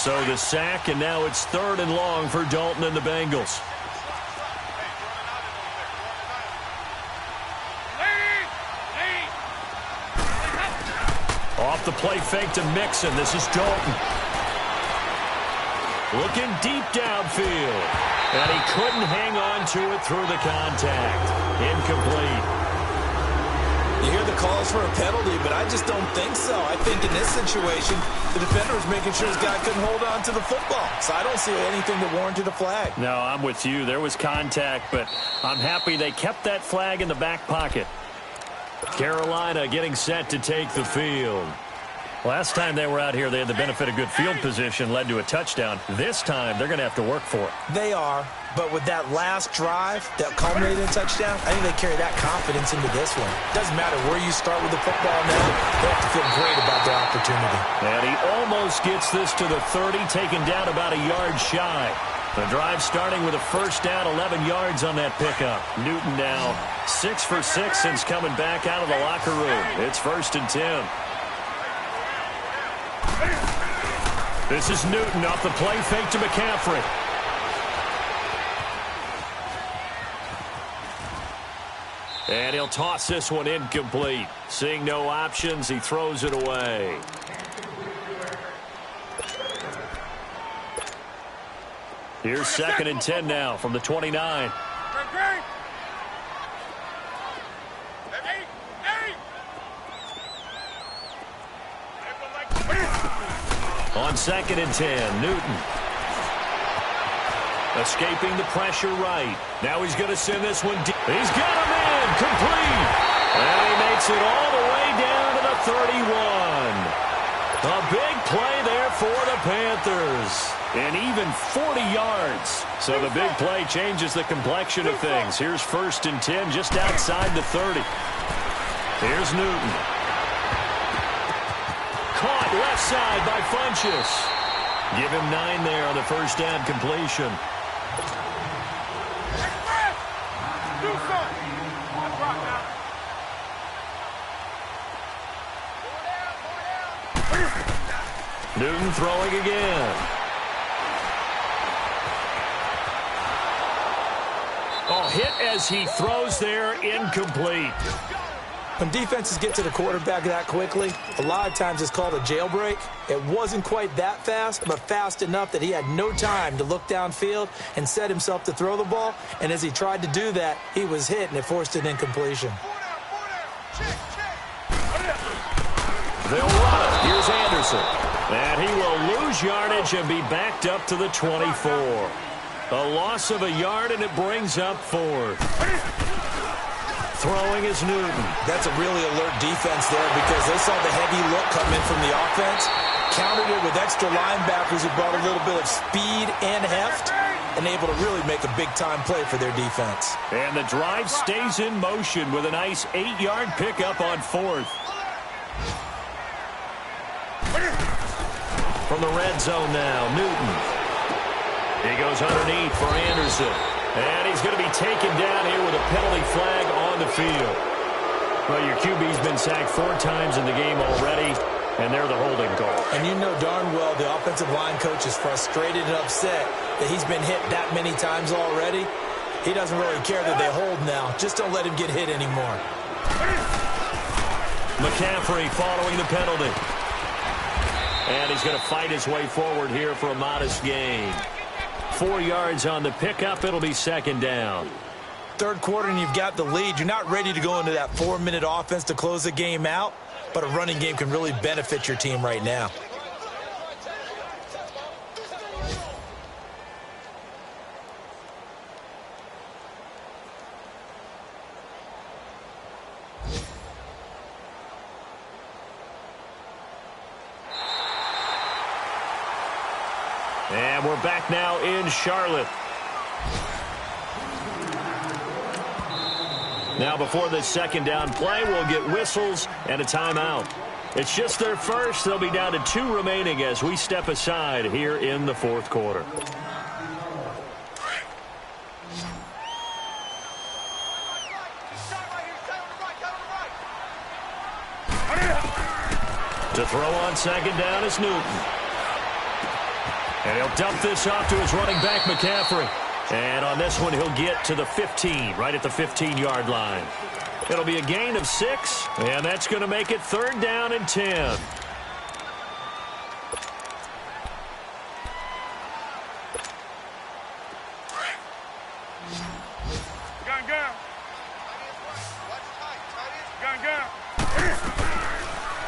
So the sack, and now it's 3rd and long for Dalton and the Bengals. Off the play fake to Mixon. This is Dalton. Looking deep downfield. And he couldn't hang on to it through the contact. Incomplete. You hear the calls for a penalty, but I just don't think so. I think in this situation, the defender was making sure his guy couldn't hold on to the football. So I don't see anything that warranted a flag. No, I'm with you. There was contact, but I'm happy they kept that flag in the back pocket. Carolina getting set to take the field. Last time they were out here, they had the benefit of good field position, led to a touchdown. This time, they're going to have to work for it. They are, but with that last drive that culminated in a touchdown, I think they carry that confidence into this one. Doesn't matter where you start with the football now, they have to feel great about their opportunity. And he almost gets this to the 30, taken down about a yard shy. The drive starting with a first down, 11 yards on that pickup. Newton now 6 for 6 since coming back out of the locker room. It's 1st and 10. This is Newton off the play fake to McCaffrey. And he'll toss this one incomplete. Seeing no options, he throws it away. Here's 2nd and 10 now from the 29. On 2nd and 10, Newton. Escaping the pressure right. Now he's going to send this one deep. He's got him in. Complete. And he makes it all the way down to the 31. A big play there for the Panthers. And even 40 yards. So the big play changes the complexion of things. Here's 1st and 10 just outside the 30. Here's Newton. Caught left side by Funchess. Give him 9 there on the first down completion. Newton throwing again. Oh, hit as he throws there, incomplete. When defenses get to the quarterback that quickly, a lot of times it's called a jailbreak. It wasn't quite that fast, but fast enough that he had no time to look downfield and set himself to throw the ball. And as he tried to do that, he was hit, and it forced an incompletion. They'll run it. Here's Anderson. And he will lose yardage and be backed up to the 24. A loss of a yard, and it brings up 4th. Throwing is Newton. That's a really alert defense there because they saw the heavy look come in from the offense, countered it with extra linebackers who brought a little bit of speed and heft, and able to really make a big-time play for their defense. And the drive stays in motion with a nice 8-yard pickup on 4th. From the red zone now, Newton. He goes underneath for Anderson. And he's going to be taken down here with a penalty flag on the field. Well, your QB's been sacked 4 times in the game already, and they're the holding call. And you know darn well the offensive line coach is frustrated and upset that he's been hit that many times already. He doesn't really care that they hold now. Just don't let him get hit anymore. McCaffrey following the penalty. And he's going to fight his way forward here for a modest gain. 4 yards on the pickup. It'll be 2nd down. 3rd quarter and you've got the lead. You're not ready to go into that 4-minute offense to close the game out, but a running game can really benefit your team right now. And we're back now in Charlotte. Now before the 2nd down play, we'll get whistles and a timeout. It's just their first. They'll be down to 2 remaining as we step aside here in the 4th quarter. To throw on 2nd down is Newton. And he'll dump this off to his running back, McCaffrey. And on this one, he'll get to the 15, right at the 15-yard line. It'll be a gain of 6, and that's going to make it 3rd down and 10.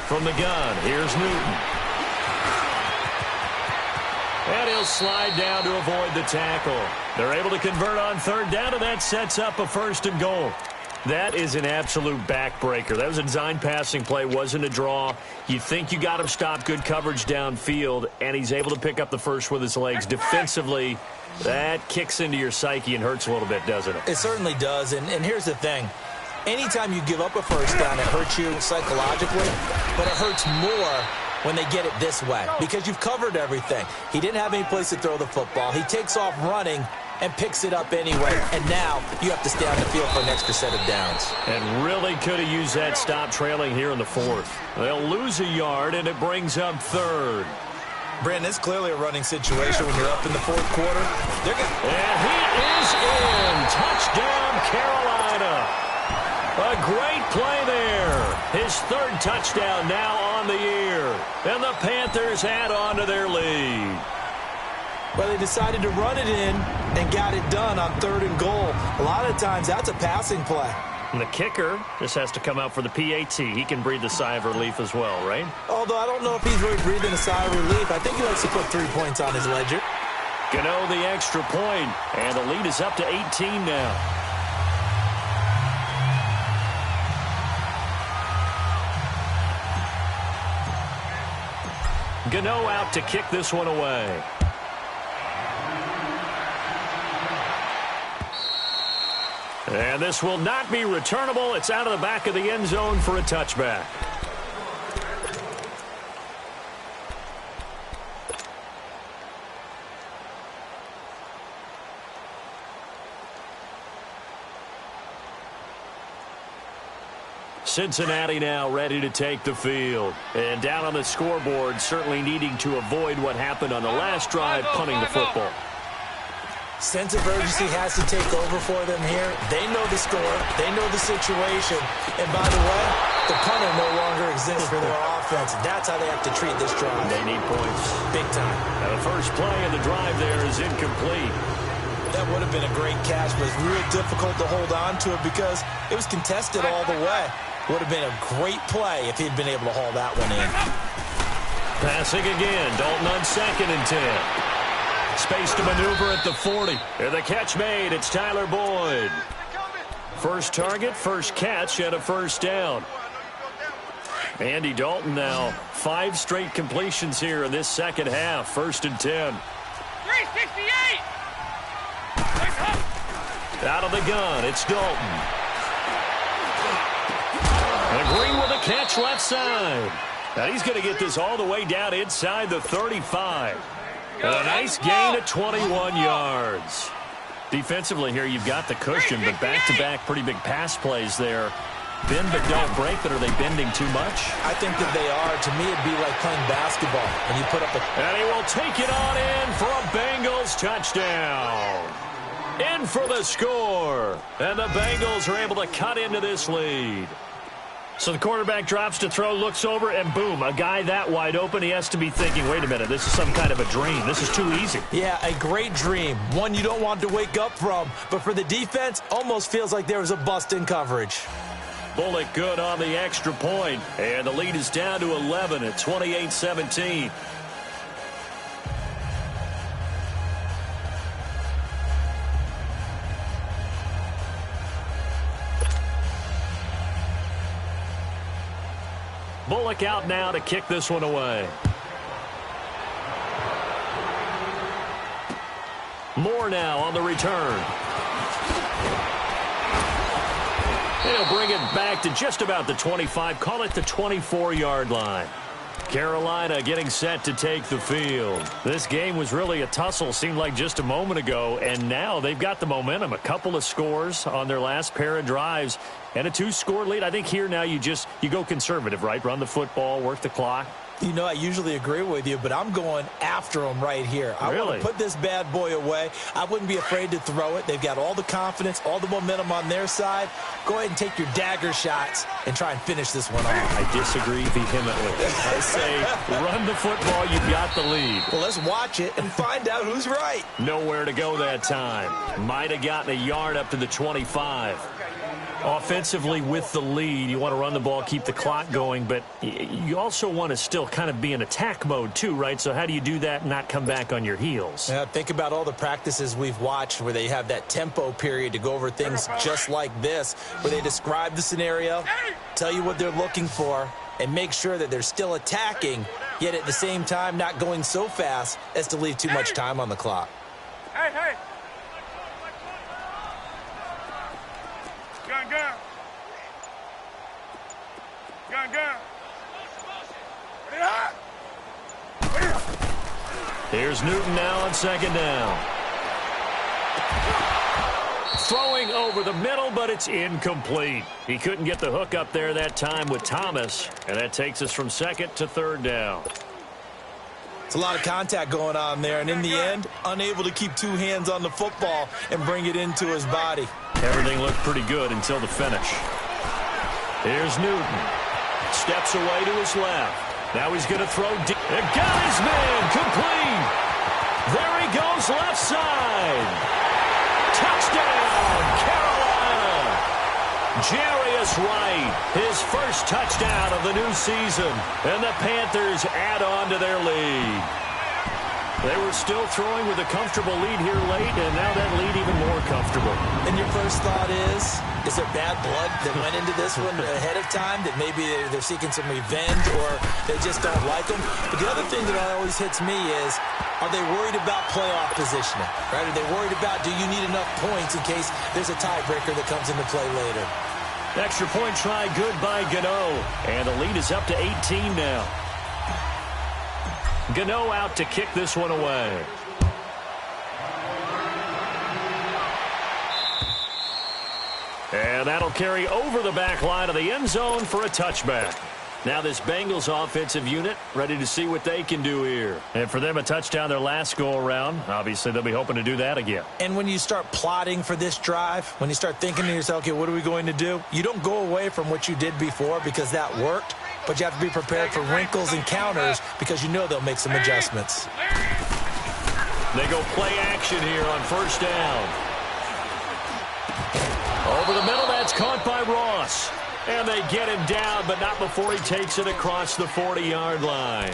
From the gun, here's Newton. And he'll slide down to avoid the tackle. They're able to convert on 3rd down, and that sets up a 1st and goal. That is an absolute backbreaker. That was a design passing play, wasn't a draw. You think you got him stopped, good coverage downfield, and he's able to pick up the first with his legs. Defensively, that kicks into your psyche and hurts a little bit, doesn't it? It certainly does, and here's the thing. Anytime you give up a 1st down, it hurts you psychologically, but it hurts more when they get it this way because you've covered everything. He didn't have any place to throw the football. He takes off running and picks it up anyway, and now you have to stay on the field for an extra set of downs. And really could have used that stop trailing here in the 4th. They'll lose a yard, and it brings up 3rd. Brandon, it's clearly a running situation when you're up in the 4th quarter. And he is in. Touchdown, Carolina. A great play there. His 3rd touchdown now on the year. And the Panthers add on to their lead. Well, they decided to run it in and got it done on 3rd and goal. A lot of times, that's a passing play. And the kicker just has to come out for the PAT. He can breathe a sigh of relief as well, right? Although I don't know if he's really breathing a sigh of relief. I think he likes to put 3 points on his ledger. Gano the extra point, and the lead is up to 18 now. Gano out to kick this one away. And this will not be returnable. It's out of the back of the end zone for a touchback. Cincinnati now ready to take the field. And down on the scoreboard, certainly needing to avoid what happened on the last drive, punting the football. Sense of urgency has to take over for them here. They know the score. They know the situation. And by the way, the punter no longer exists for their offense. That's how they have to treat this drive. They need points. Big time. Now the first play of the drive there is incomplete. That would have been a great catch, but it's real difficult to hold on to it because it was contested all the way. Would have been a great play if he'd been able to haul that one in. Passing again. Dalton on 2nd and 10. Space to maneuver at the 40. And the catch made. It's Tyler Boyd. First target, first catch, and a 1st down. Andy Dalton now 5 straight completions here in this second half. 1st and 10. 368. Out of the gun, it's Dalton. And Green with a catch left side. Now he's going to get this all the way down inside the 35. And a nice gain at 21 yards. Defensively here, you've got the cushion, but back-to-back pretty big pass plays there. Bend but don't break, but are they bending too much? I think that they are. To me, it'd be like playing basketball. When you put up a... And he will take it on in for a Bengals touchdown. In for the score. And the Bengals are able to cut into this lead. So the quarterback drops to throw, looks over, and boom, a guy that wide open, he has to be thinking, wait a minute, this is some kind of a dream. This is too easy. Yeah, a great dream. One you don't want to wake up from. But for the defense, almost feels like there was a bust in coverage. Bullock good on the extra point, and the lead is down to 11 at 28-17. Bullock out now to kick this one away. Moore now on the return. He'll bring it back to just about the 25, call it the 24-yard line. Carolina getting set to take the field. This game was really a tussle, seemed like just a moment ago, and now they've got the momentum. A couple of scores on their last pair of drives and a 2-score lead. I think here now you go conservative, right? Run the football, work the clock. You know, I usually agree with you, but I'm going after him right here. I want to put this bad boy away. I wouldn't be afraid to throw it. They've got all the confidence, all the momentum on their side. Go ahead and take your dagger shots and try and finish this one off. I disagree vehemently. I say run the football. You've got the lead. Well, let's watch it and find out who's right. Nowhere to go that time. Might have gotten a yard up to the 25. Offensively with the lead, you want to run the ball, keep the clock going, but you also want to still kind of be in attack mode too, right? So how do you do that and not come back on your heels? Yeah, think about all the practices we've watched where they have that tempo period to go over things just like this, where they describe the scenario, tell you what they're looking for, and make sure that they're still attacking, yet at the same time not going so fast as to leave too much time on the clock. Hey. Gun. Here's Newton now on second down. Throwing over the middle, but it's incomplete. He couldn't get the hook up there that time with Thomas, and that takes us from second to third down. It's a lot of contact going on there, and in the end, unable to keep two hands on the football and bring it into his body. Everything looked pretty good until the finish. Here's Newton. Steps away to his left. Now he's going to throw deep. And got his man complete. There he goes left side. Touchdown, Carolina. Jarius Wright, his first touchdown of the new season. And the Panthers add on to their lead. They were still throwing with a comfortable lead here late, and now that lead even more comfortable. And your first thought is there bad blood that went into this one ahead of time, that maybe they're seeking some revenge or they just don't like them? But the other thing that always hits me is, are they worried about playoff positioning? Right? Are they worried about, do you need enough points in case there's a tiebreaker that comes into play later? Extra point try good by Gano, and the lead is up to 18 now. Gano out to kick this one away. And that'll carry over the back line of the end zone for a touchback. Now this Bengals offensive unit ready to see what they can do here. And for them, a touchdown their last go-around. Obviously, they'll be hoping to do that again. And when you start plotting for this drive, when you start thinking to yourself, okay, what are we going to do? You don't go away from what you did before because that worked. But you have to be prepared for wrinkles and counters because you know they'll make some adjustments. They go play action here on first down. Over the middle, that's caught by Ross. And they get him down, but not before he takes it across the 40-yard line.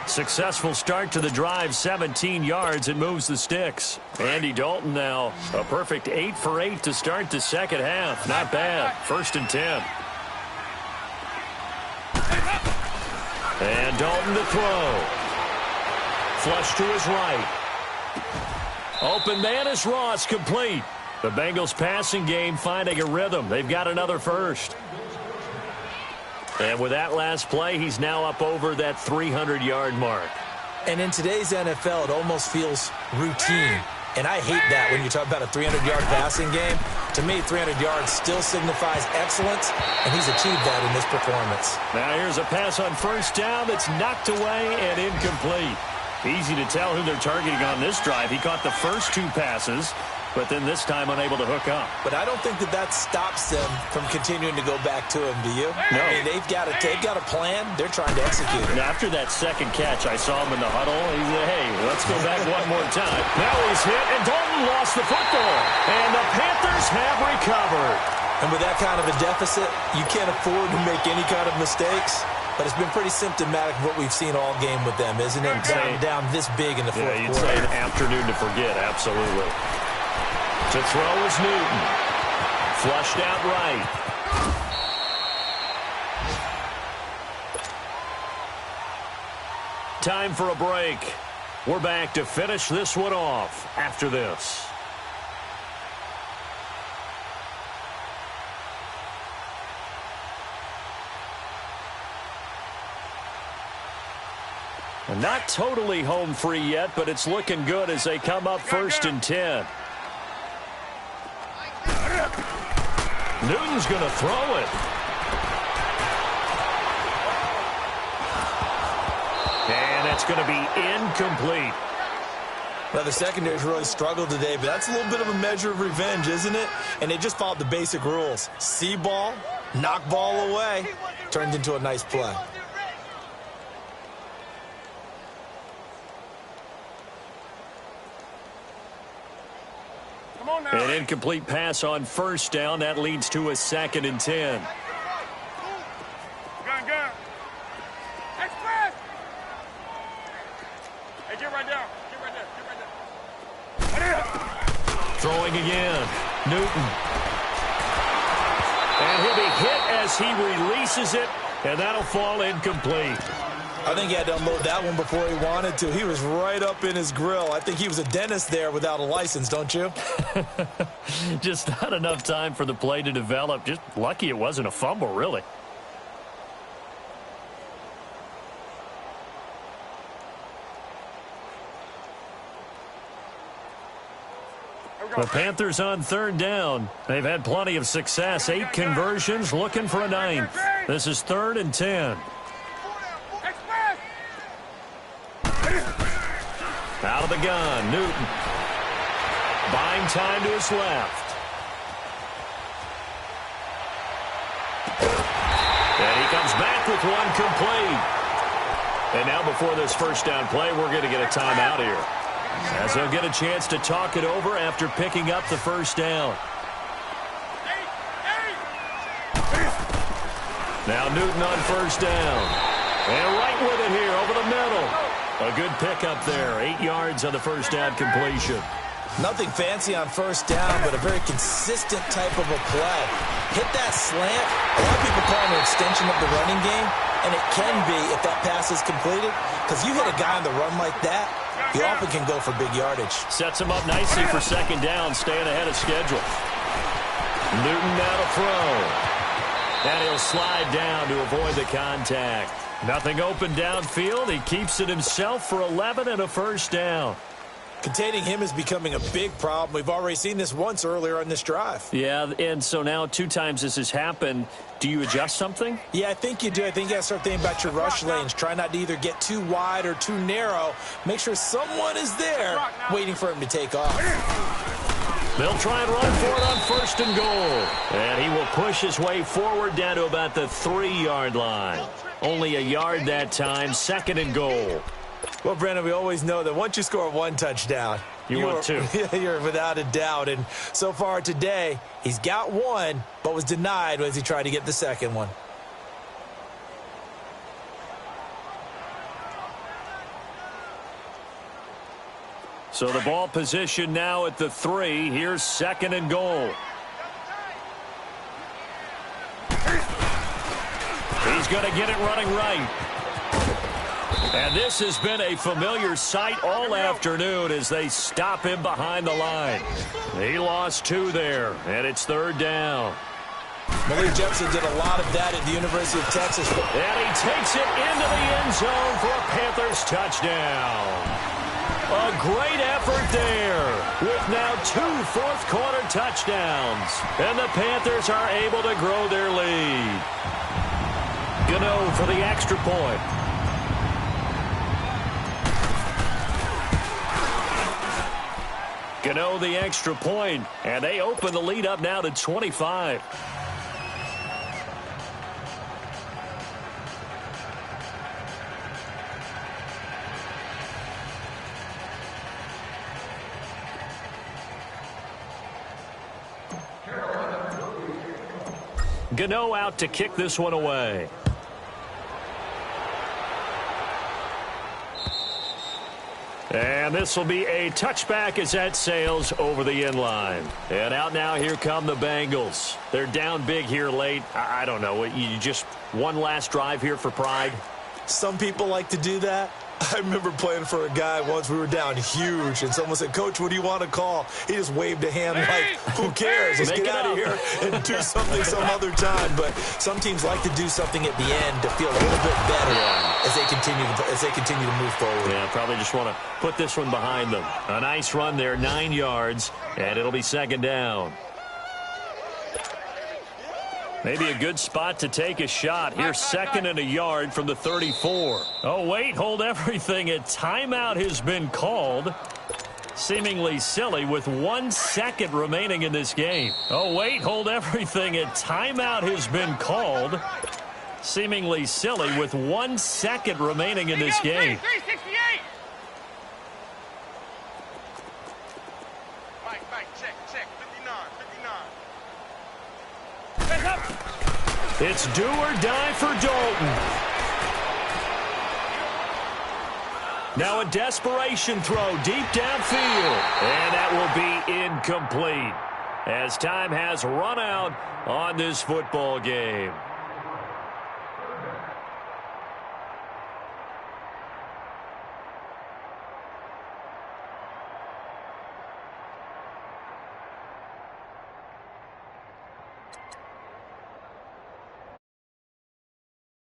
Successful start to the drive, 17 yards. It moves the sticks. Andy Dalton now, a perfect 8 for 8 to start the second half. Not bad. 1st and 10. And Dalton to throw. Flush to his right. Open man is Ross, complete. The Bengals passing game finding a rhythm. They've got another first. And with that last play, he's now up over that 300-yard mark. And in today's NFL, it almost feels routine. And I hate that when you talk about a 300-yard passing game. To me, 300 yards still signifies excellence, and he's achieved that in this performance. Now here's a pass on first down that's knocked away and incomplete. Easy to tell who they're targeting on this drive. He caught the first 2 passes, but then this time unable to hook up. But I don't think that stops them from continuing to go back to him, do you? No. I mean, they've got a plan. They're trying to execute it. Now, after that second catch, I saw him in the huddle. He said, hey, let's go back one more time. Now he's hit, and Dalton lost the football. And the Panthers have recovered. And with that kind of a deficit, you can't afford to make any kind of mistakes. But it's been pretty symptomatic of what we've seen all game with them, isn't it? Down this big in the fourth quarter. Yeah, you'd say an afternoon to forget, absolutely. To throw is Newton. Flushed out right. Time for a break. We're back to finish this one off after this. Not totally home free yet, but it's looking good as they come up 1st and 10. Newton's going to throw it. That's going to be incomplete. Well, the secondary's really struggled today, but that's a little bit of a measure of revenge, isn't it? And they just followed the basic rules. See ball, knock ball away, turned into a nice play. Come on now. An incomplete pass on first down. That leads to a 2nd and 10. Gun. Express. Hey, get right down. Get right there. Throwing again. Newton. And he'll be hit as he releases it, and that'll fall incomplete. I think he had to unload that one before he wanted to. He was right up in his grill. I think he was a dentist there without a license, don't you? Just not enough time for the play to develop. Just lucky it wasn't a fumble, really. The Panthers on 3rd down. They've had plenty of success. 8 conversions, looking for a 9th. This is 3rd and 10. Out of the gun, Newton. Buying time to his left. And he comes back with one complete. And now before this first down play, we're going to get a timeout here, as they'll get a chance to talk it over after picking up the first down. Now Newton on first down. And right with it here over the middle. A good pickup there. 8 yards on the first down completion. Nothing fancy on first down, but a very consistent type of a play. Hit that slant. A lot of people call it an extension of the running game, and it can be if that pass is completed, because you hit a guy on the run like that, he often can go for big yardage. Sets him up nicely for second down, staying ahead of schedule. Newton now to throw. And he'll slide down to avoid the contact. Nothing open downfield. He keeps it himself for 11 and a first down. Containing him is becoming a big problem. We've already seen this once earlier on this drive. Yeah, and so now 2 times this has happened. Do you adjust something? Yeah, I think you do. I think you got to start thinking about your rush lanes. Try not to either get too wide or too narrow. Make sure someone is there waiting for him to take off. They'll try and run for it on 1st and goal. And he will push his way forward down to about the 3-yard line. Only a yard that time, 2nd and goal. Well, Brandon, we always know that once you score 1 touchdown, want 2. You're without a doubt. And so far today, he's got 1, but was denied as he tried to get the second one. So the ball position now at the 3. Here's 2nd and goal. He's going to get it running right. And this has been a familiar sight all afternoon as they stop him behind the line. He lost 2 there, and it's 3rd down. Malik Jefferson did a lot of that at the University of Texas. And he takes it into the end zone for a Panthers touchdown. A great effort there with now 2 fourth-quarter touchdowns. And the Panthers are able to grow their lead. Gano for the extra point. Gano the extra point, and they open the lead up now to 25. Gano out to kick this one away. And this will be a touchback as that sails over the end line. And out now, here come the Bengals. They're down big here late. I don't know. You just one last drive here for pride? Some people like to do that. I remember playing for a guy once. We were down huge, and someone said, "Coach, what do you want to call?" He just waved a hand like, who cares? Let's get out of here and do something some other time. But some teams like to do something at the end to feel a little bit better as they continue to move forward. Yeah, probably just want to put this one behind them. A nice run there, 9 yards, and it'll be 2nd down. Maybe a good spot to take a shot. Here's second and a yard from the 34. Oh, wait, hold everything. A timeout has been called. Seemingly silly with 1 second remaining in this game. Oh, wait, hold everything. A timeout has been called. Seemingly silly with 1 second remaining in this game. 368. Mike, check. 59. Hands up. It's do or die for Dalton. Now a desperation throw deep downfield. And that will be incomplete as time has run out on this football game.